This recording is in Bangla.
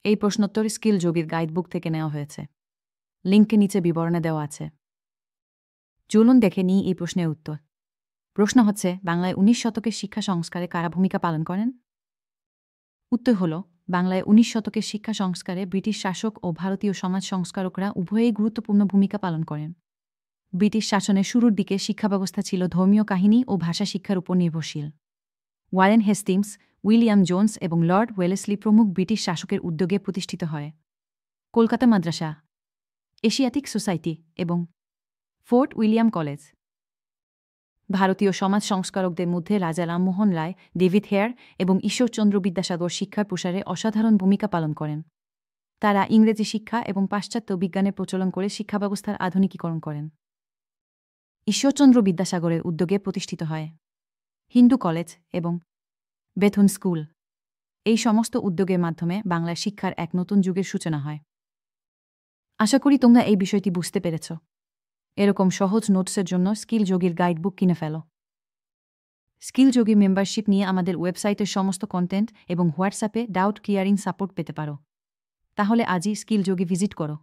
এই প্রশ্নোত্তর স্কিল যোগীর গাইডবুক থেকে নেওয়া হয়েছে। লিঙ্কে নিচে বিবরণে দেওয়া আছে। চলুন দেখে নিই এই প্রশ্নের উত্তর। প্রশ্ন হচ্ছে, বাংলায় 19 শতকের শিক্ষা সংস্কারে কারা ভূমিকা পালন করেন? উত্তর হল, বাংলায় 19 শতকের শিক্ষা সংস্কারে ব্রিটিশ শাসক ও ভারতীয় সমাজ সংস্কারকরা উভয়েই গুরুত্বপূর্ণ ভূমিকা পালন করেন। ব্রিটিশ শাসনের শুরুর দিকে শিক্ষা ব্যবস্থা ছিল ধর্মীয় কাহিনী ও ভাষা শিক্ষার উপর নির্ভরশীল। ওয়ারেন হেস্টিংস, উইলিয়াম জোন্স এবং লর্ড ওয়েলেসলি প্রমুখ ব্রিটিশ শাসকের উদ্যোগে প্রতিষ্ঠিত হয় কলকাতা মাদ্রাসা, এশিয়াটিক সোসাইটি এবং ফোর্ট উইলিয়াম কলেজ। ভারতীয় সমাজ সংস্কারকদের মধ্যে রাজা রামমোহন রায়, ডেভিড হেয়ার এবং ঈশ্বরচন্দ্র বিদ্যাসাগর শিক্ষার প্রসারে অসাধারণ ভূমিকা পালন করেন। তারা ইংরেজি শিক্ষা এবং পাশ্চাত্য বিজ্ঞানের প্রচলন করে শিক্ষা ব্যবস্থার আধুনিকীকরণ করেন। ঈশ্বরচন্দ্র বিদ্যাসাগরের উদ্যোগে প্রতিষ্ঠিত হয় হিন্দু কলেজ এবং বেথুন স্কুল। এই সমস্ত উদ্যোগের মাধ্যমে বাংলার শিক্ষার এক নতুন যুগের সূচনা হয়। আশা করি তোমরা এই বিষয়টি বুঝতে পেরেছ। এরকম সহজ নোটসের জন্য স্কিল যোগীর গাইডবুক কিনে ফেলো। স্কিল যোগী মেম্বারশিপ নিয়ে আমাদের ওয়েবসাইটের সমস্ত কন্টেন্ট এবং হোয়াটসঅ্যাপে ডাউট ক্লিয়ারিং সাপোর্ট পেতে পারো। তাহলে আজই স্কিল যোগী ভিজিট করো।